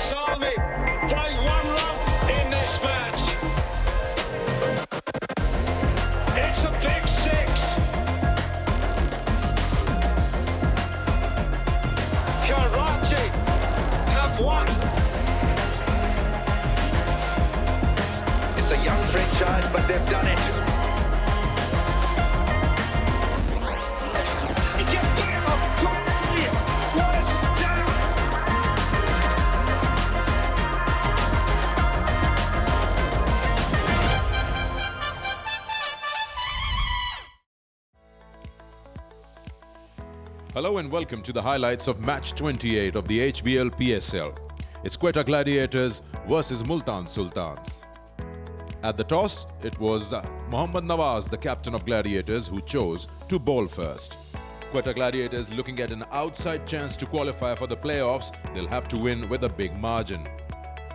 Salmi played one run in this match. It's a big six. Karachi have won. It's a young franchise, but they've done it. Take it back up, brilliant. What a stab. Hello and welcome to the highlights of match 28 of the HBL PSL. It's Quetta Gladiators versus Multan Sultans. At the toss, it was Mohammad Nawaz, the captain of Gladiators, who chose to bowl first. Quetta Gladiators looking at an outside chance to qualify for the playoffs. They'll have to win with a big margin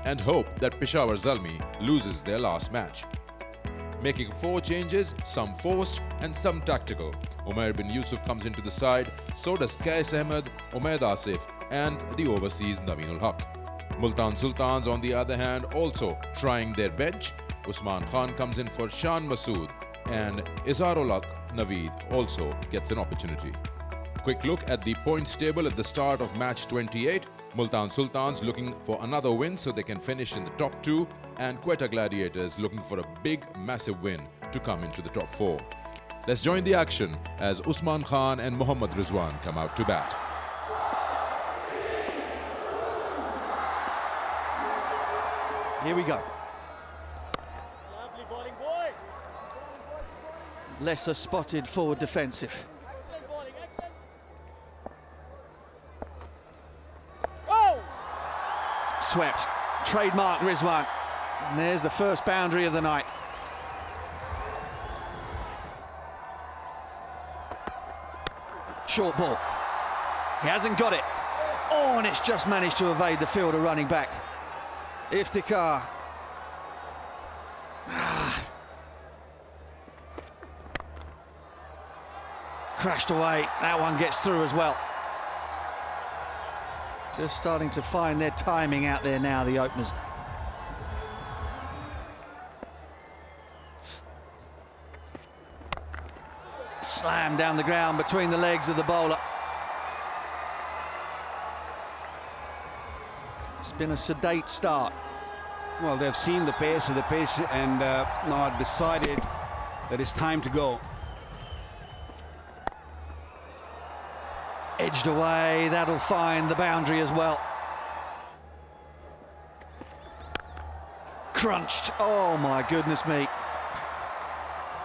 and hope that Peshawar Zalmi loses their last match. Making 4 changes, some forced and some tactical. Umair bin Yusuf comes into the side, so does Qais Ahmed, Umaid Asif and the overseas Naveen Haq. Multan Sultans, on the other hand, also trying their bench. Usman Khan comes in for Shan Masood and Izharul Naveed also gets an opportunity. Quick look at the points table at the start of match 28. Multan Sultans looking for another win so they can finish in the top 2, and Quetta Gladiators looking for a big, massive win to come into the top 4. Let's join the action as Usman Khan and Mohammad Rizwan come out to bat. Here we go. Lovely bowling, boy. Lesser spotted forward defensive. Excellent bowling, excellent. Oh! Swept. Trademark Rizwan. And there's the first boundary of the night. Short ball. He hasn't got it. Oh, and it's just managed to evade the fielder running back. Iftikhar. Crashed away. That one gets through as well. Just starting to find their timing out there now, the openers. Slam down the ground between the legs of the bowler. It's been a sedate start. Well, they've seen the pace and now decided that it's time to go. Edged away, that'll find the boundary as well. Crunched, oh my goodness me.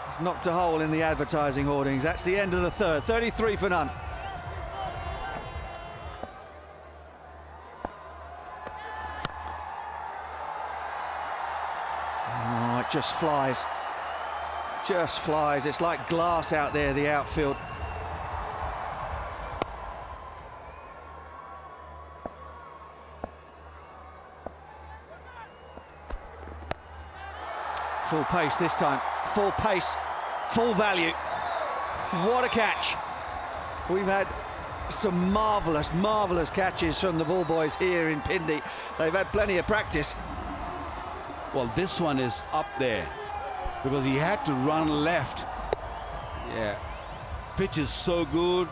He's knocked a hole in the advertising hoardings. That's the end of the third, 33 for none. Oh, it just flies. Just flies. It's like glass out there, the outfield. Full pace this time, full pace, full value. What a catch. We've had some marvellous, marvellous catches from the ball boys here in Pindi. They've had plenty of practice. Well, this one is up there because he had to run left. Yeah, pitch is so good.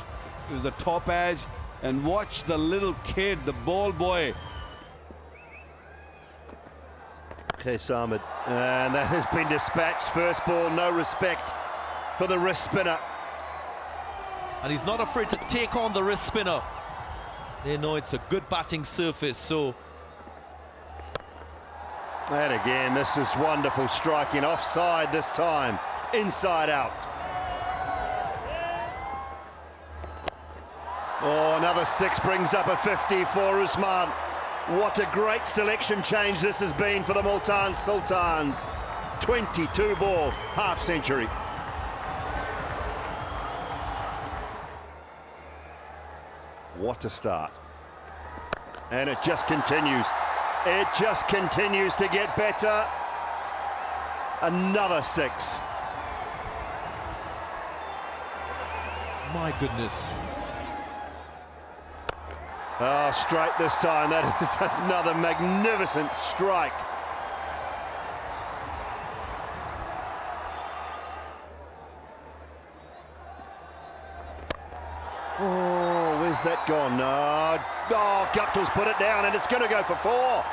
It was a top edge, and watch the little kid, the ball boy. Qais Ahmed, and that has been dispatched. First ball, no respect for the wrist spinner. And he's not afraid to take on the wrist spinner. They know it's a good batting surface, so. And again, this is wonderful striking, offside this time, inside out. Oh, another 6 brings up a 50 for Usman. What a great selection change this has been for the Multan Sultans. 22 ball, half century. What a start. And it just continues. It just continues to get better. Another 6. My goodness. Oh, straight this time. That is another magnificent strike. Oh, where's that gone? Oh, Guptill's put it down, and it's going to go for 4.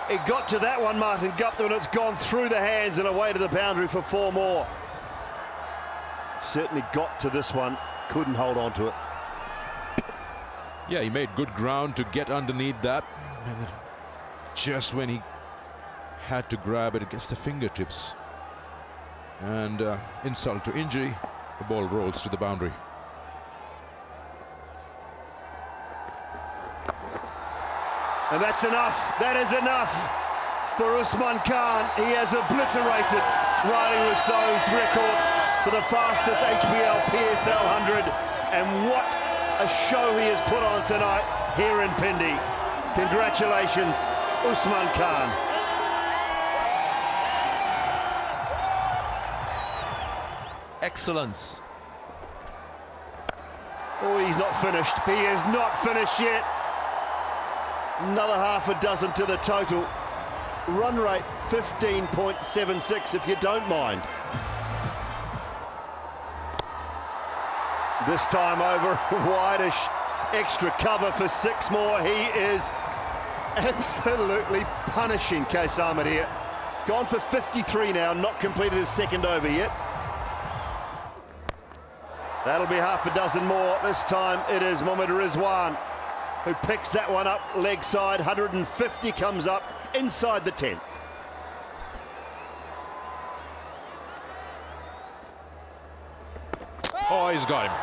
He got to that one, Martin Guptill, and it's gone through the hands and away to the boundary for 4 more. Certainly got to this one, couldn't hold on to it. Yeah, he made good ground to get underneath that. And then just when he had to grab it against the fingertips. And insult to injury, the ball rolls to the boundary. And that's enough. That is enough for Usman Khan. He has obliterated Riley Rousseau's record for the fastest HBL PSL 100. And what a show he has put on tonight here in Pindi. Congratulations, Usman Khan. Excellence. Oh, he's not finished. He is not finished yet. Another half a dozen to the total. Run rate 15.76 if you don't mind. This time over wideish, extra cover for 6 more. He is absolutely punishing Qais Ahmed here. Gone for 53 now, not completed his second over yet. That'll be half a dozen more. This time it is Mohammad Rizwan who picks that one up leg side. 150 comes up inside the 10th. Oh, he's got him.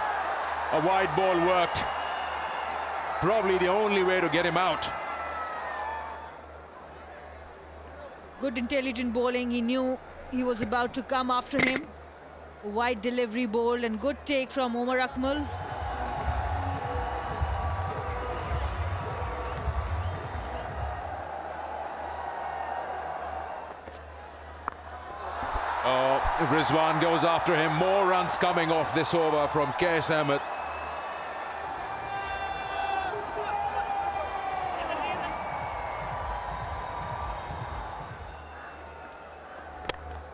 A wide ball worked. Probably the only way to get him out. Good intelligent bowling. He knew he was about to come after him. A wide delivery ball and good take from Omar Akmal. Oh, Rizwan goes after him. More runs coming off this over from Qais Ahmed.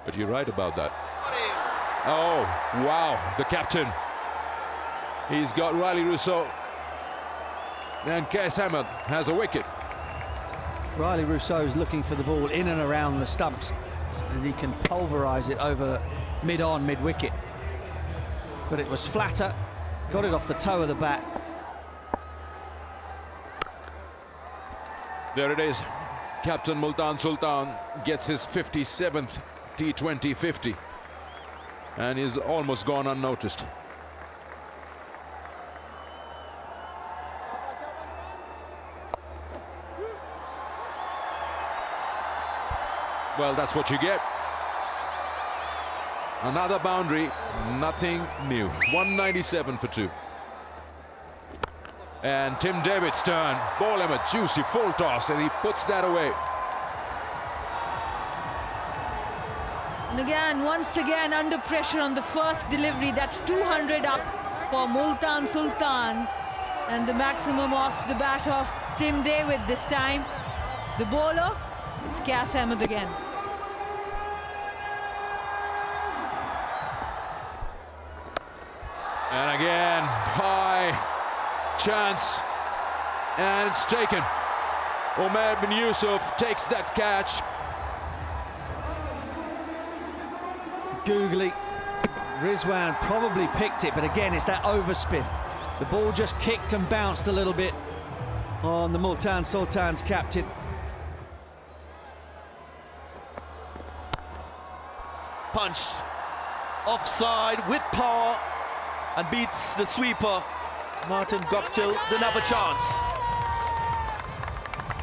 But you're right about that. Oh, wow, the captain. He's got Riley Rousseau. And Qais Ahmed has a wicket. Riley Rousseau's looking for the ball in and around the stumps so that he can pulverise it over mid-on, mid-wicket. But it was flatter, got it off the toe of the bat. There it is. Captain Multan Sultan gets his 57th T20 50 and is almost gone unnoticed. Well, that's what you get. Another boundary, nothing new. 197 for 2. And Tim David's turn. Ball him a juicy full toss and he puts that away. And again, once again, under pressure on the first delivery. That's 200 up for Multan Sultan. And the maximum off the bat of Tim David this time. The bowler, it's Qais Ahmed again. And again, high chance. And it's taken. Umair bin Yusuf takes that catch. Googly. Rizwan probably picked it, but again, it's that overspin. The ball just kicked and bounced a little bit on the Multan Sultan's captain. Punch. Offside with power and beats the sweeper. Martin Guptill didn't have a chance.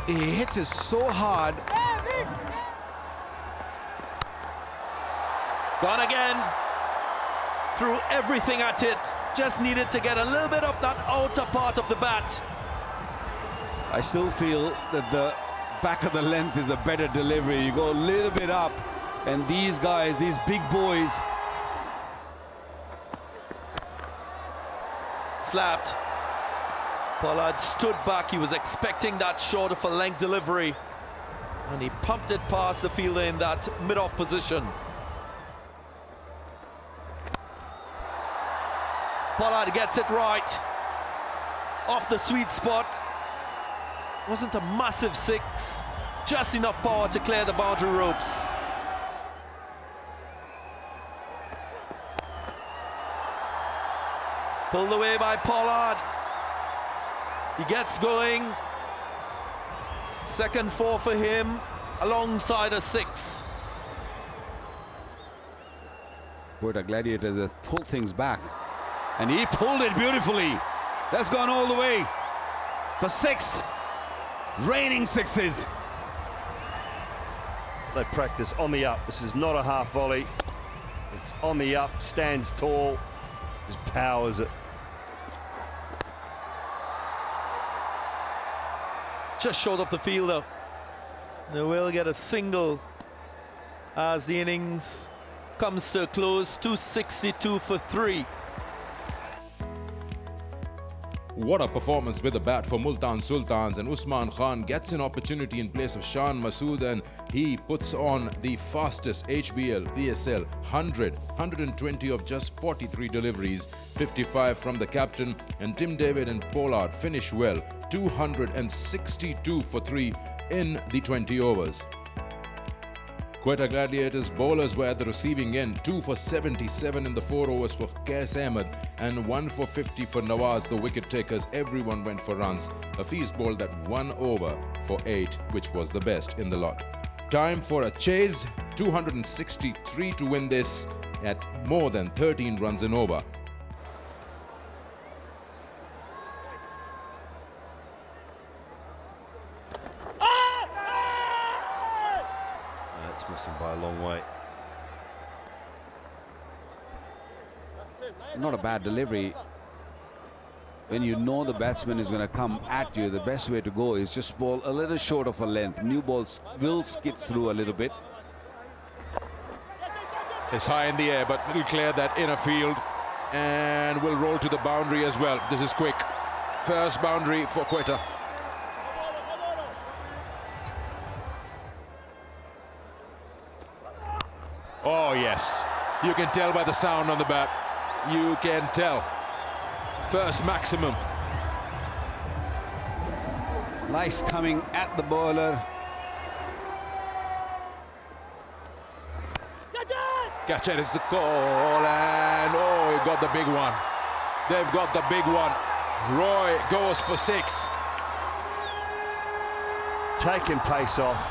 He hits it so hard. Gone again. Threw everything at it. Just needed to get a little bit of that outer part of the bat. I still feel that the back of the length is a better delivery. You go a little bit up, and these guys, these big boys. Slapped. Pollard stood back. He was expecting that short of a length delivery, and he pumped it past the fielder in that mid-off position. Pollard gets it right off the sweet spot. Wasn't a massive six, just enough power to clear the boundary ropes. Pulled away by Pollard. He gets going. Second four for him, alongside a six. Quetta Gladiators have pulled things back. And he pulled it beautifully. That's gone all the way for six. Raining sixes. They practice on the up. This is not a half volley. It's on the up, stands tall, just powers it. Just short of the fielder. They will get a single as the innings comes to a close. 262 for 3. What a performance with the bat for Multan Sultans, and Usman Khan gets an opportunity in place of Shan Masood, and he puts on the fastest HBL PSL 120 of just 43 deliveries, 55 from the captain, and Tim David and Pollard finish well, 262 for 3 in the 20 overs. Quetta Gladiators bowlers were at the receiving end, 2 for 77 in the 4 overs for Qais Ahmed and 1 for 50 for Nawaz, the wicket takers. Everyone went for runs. Hafiz bowled that 1 over for 8, which was the best in the lot. Time for a chase, 263 to win this at more than 13 runs an over. It's missing by a long way. Not a bad delivery. When you know the batsman is going to come at you, the best way to go is just bowl a little short of a length. New balls will skip through a little bit. It's high in the air, but it'll clear that inner field and will roll to the boundary as well. This is quick. First boundary for Quetta. Oh yes, you can tell by the sound on the bat. You can tell. First maximum. Nice coming at the bowler. Catch it is the call, and oh, he got the big one. They've got the big one. Roy goes for 6. Taking pace off,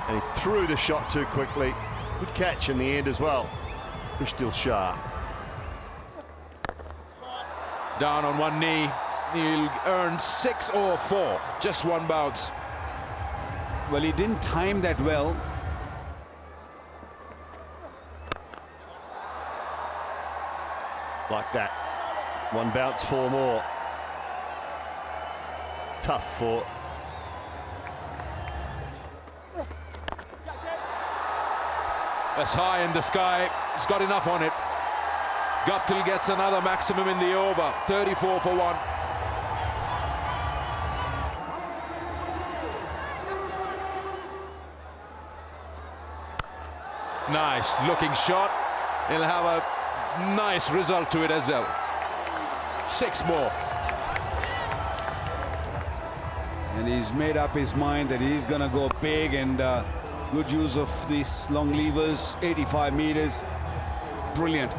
and he threw the shot too quickly. Good catch in the end as well. They're still sharp. Down on one knee. He'll earn 6 or 4. Just one bounce. Well, he didn't time that well. Like that. One bounce, 4 more. Tough for. That's high in the sky. He's got enough on it. Guptill gets another maximum in the over. 34 for 1. Nice looking shot. He'll have a nice result to it as well. 6 more. And he's made up his mind that he's going to go big, and good use of these long levers, 85 meters. Brilliant.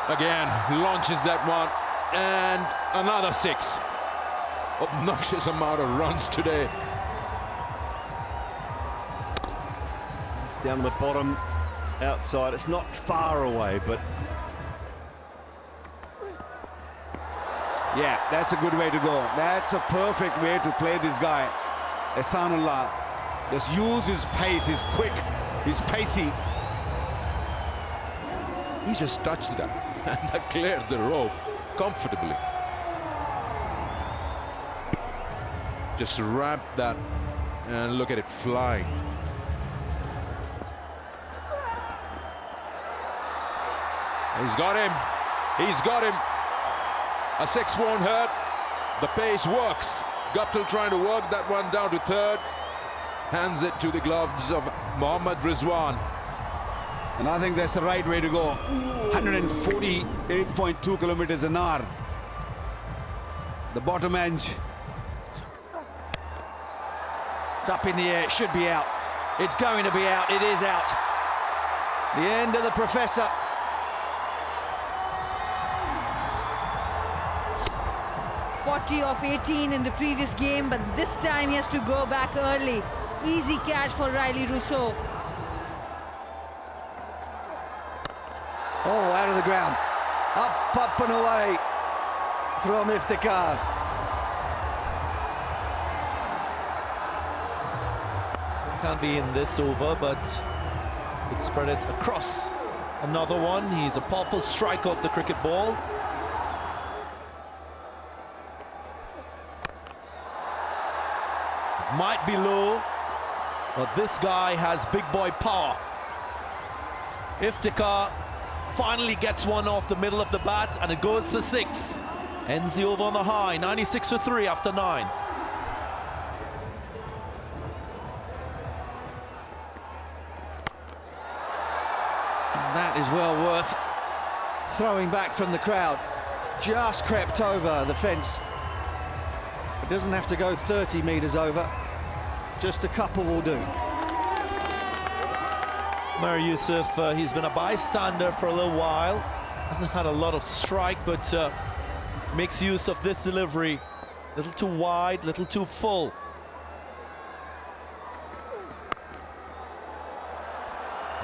Again, launches that one, and another 6. Obnoxious amount of runs today. It's down to the bottom, outside. It's not far away, but Yeah, that's a good way to go. That's a perfect way to play this guy. Ehsanullah. Just use his pace. He's quick. He's pacey. He just touched that and that cleared the rope comfortably. Just ramp that and look at it flying. He's got him. He's got him. A six won't hurt. The pace works. Guptill trying to work that one down to third. Hands it to the gloves of Mohammad Rizwan. And I think that's the right way to go. 148.2 kilometers an hour. The bottom edge. It's up in the air, it should be out. It's going to be out, it is out. The end of the Professor. Of 18 in the previous game, but this time he has to go back early. Easy catch for Riley Rousseau. Oh, out of the ground. Up and away from Iftikhar. Can't be in this over, but could spread it across. Another one. He's a powerful striker of the cricket ball. Might be low, but this guy has big boy power. Iftikhar finally gets one off the middle of the bat, and it goes for 6. Ends the over on the high, 96 for 3 after 9. And that is well worth throwing back from the crowd. Just crept over the fence. It doesn't have to go 30 metres over. Just a couple will do. Umar Yusuf, he's been a bystander for a little while. Hasn't had a lot of strike, but makes use of this delivery. Little too wide, little too full.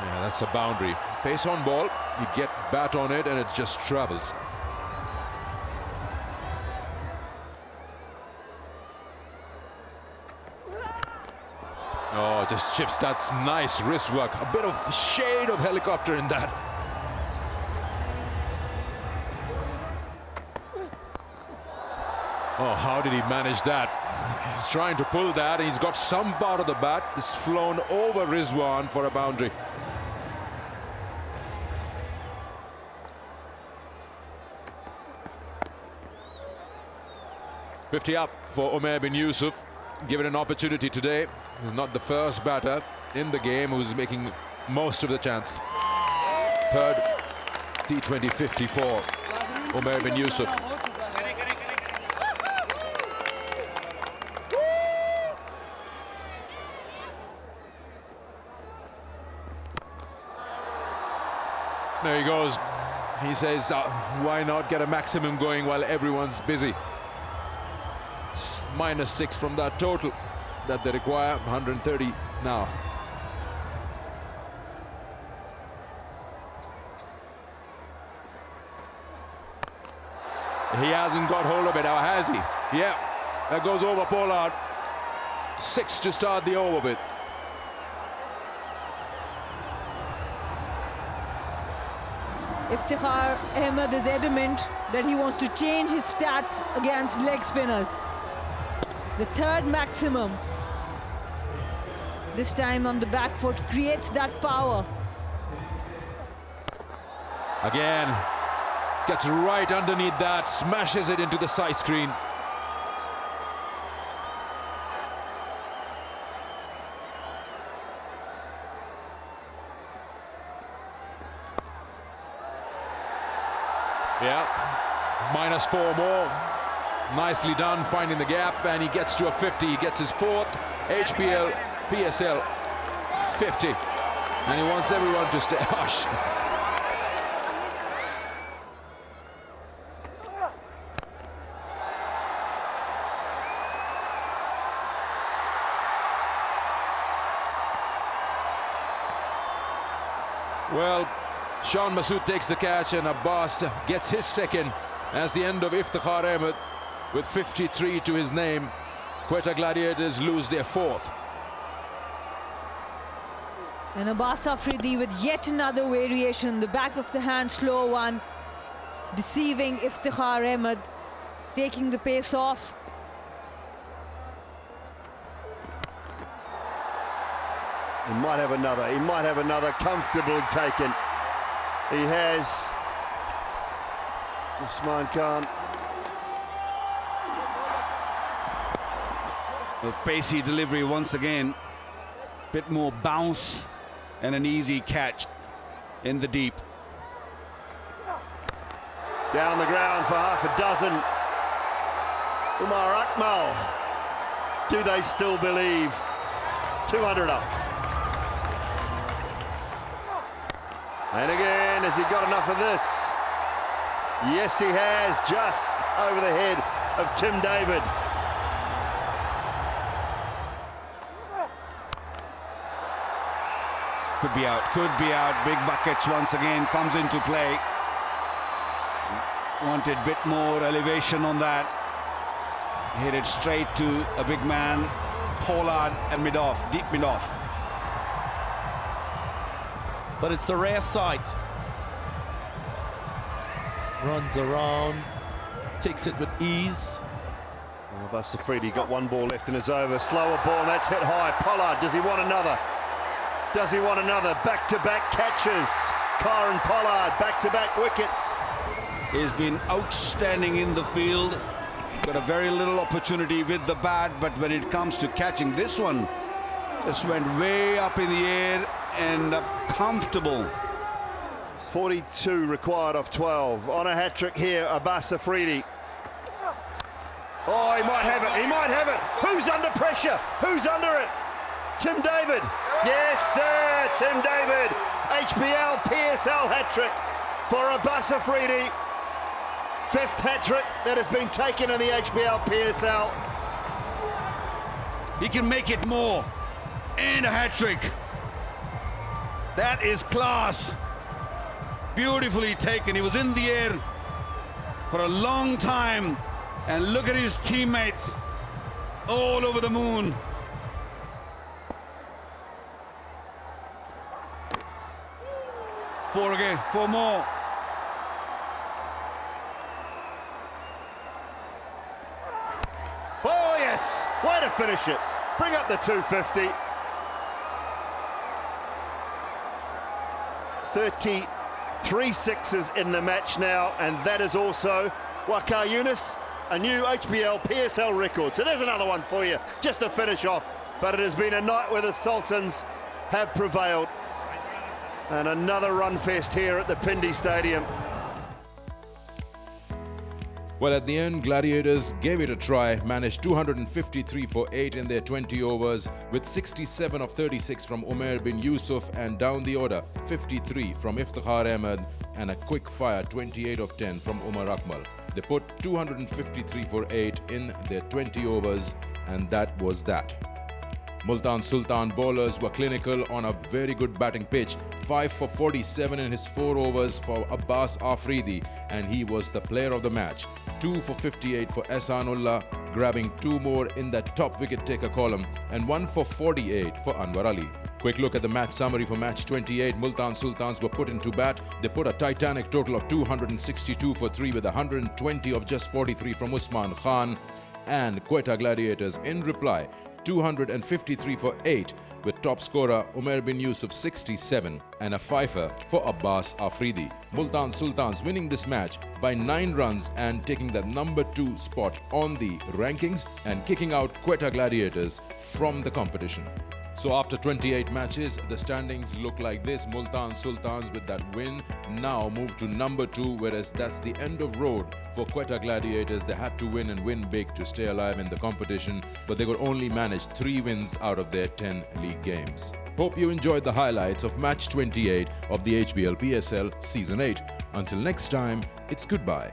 Yeah, that's a boundary. Pace on ball, you get bat on it and it just travels. Oh, just chips. That's nice wrist work. A bit of shade of helicopter in that. Oh, how did he manage that? He's trying to pull that, and he's got some part of the bat. It's flown over Rizwan for a boundary. "50 up for Umair bin Yusuf. Given an opportunity today. He's not the first batter in the game who's making most of the chance. Third T20 50 for Umair bin Yusuf. There he goes. He says, why not get a maximum going while everyone's busy? -6 from that total that they require. 130 now. He hasn't got hold of it now, has he? Yeah, that goes over Pollard. 6 to start the over with. Iftikhar Ahmed is adamant that he wants to change his stats against leg spinners. The third maximum, this time on the back foot, creates that power. Again, gets right underneath that, smashes it into the side screen. Yeah, -4 more. Nicely done, finding the gap, and he gets to a 50. He gets his 4th HBL PSL 50. And he wants everyone to stay hush. Well, Sean Masood takes the catch, and Abbas gets his second as the end of Iftikhar Ahmed with 53 to his name. Quetta Gladiators lose their 4th. And Abbas Afridi with yet another variation, the back of the hand slow one, deceiving Iftikhar Ahmed, taking the pace off. He might have another comfortably taken. He has Usman Khan. A pacey delivery once again. Bit more bounce and an easy catch in the deep. Down the ground for half a dozen. Umar Akmal. Do they still believe? 200 up. And again, has he got enough of this? Yes, he has, just over the head of Tim David. Could be out, could be out. Big buckets once again comes into play. Wanted a bit more elevation on that. Hit it straight to a big man, Pollard, and mid-off, deep mid-off. But it's a rare sight. Runs around, takes it with ease. Abbas Afridi got one ball left in his over. Slower ball, and that's hit high. Pollard, does he want another? Does he want another? Back-to-back catches. Kieran Pollard, back-to-back wickets. He's been outstanding in the field. Got a very little opportunity with the bat, but when it comes to catching this one, just went way up in the air and comfortable. 42 required off 12. On a hat-trick here, Abbas Afridi. Oh, he might have it, he might have it. Who's under pressure? Who's under it? Tim David. Yes, sir, Tim David. HBL PSL hat-trick for Abbas Afridi. 5th hat-trick that has been taken in the HBL PSL. He can make it more. And a hat-trick. That is class. Beautifully taken. He was in the air for a long time. And look at his teammates all over the moon. Four again, 4 more. Oh, yes, way to finish it. Bring up the 250. 33 sixes in the match now, and that is also Waqar Younis, a new HBL PSL record. So there's another one for you, just to finish off. But it has been a night where the Sultans have prevailed. And another run fest here at the Pindi Stadium. Well, at the end, Gladiators gave it a try, managed 253 for 8 in their 20 overs, with 67 of 36 from Umair bin Yusuf, and down the order, 53 from Iftikhar Ahmed, and a quick-fire 28 of 10 from Umar Akmal. They put 253 for 8 in their 20 overs, and that was that. Multan Sultan bowlers were clinical on a very good batting pitch. 5 for 47 in his 4 overs for Abbas Afridi, and he was the player of the match. 2 for 58 for Ehsanullah, grabbing 2 more in that top wicket-taker column, and 1 for 48 for Anwar Ali. Quick look at the match summary for match 28. Multan Sultans were put into bat. They put a titanic total of 262 for 3 with 120 of just 43 from Usman Khan, and Quetta Gladiators in reply 253 for 8 with top scorer Umair bin Yusuf 67 and a fifer for Abbas Afridi. Multan Sultans winning this match by 9 runs and taking the number 2 spot on the rankings and kicking out Quetta Gladiators from the competition. So after 28 matches, the standings look like this. Multan Sultans with that win now move to number 2, whereas that's the end of road for Quetta Gladiators. They had to win and win big to stay alive in the competition, but they could only manage 3 wins out of their 10 league games. Hope you enjoyed the highlights of match 28 of the HBL PSL Season 8. Until next time, it's goodbye.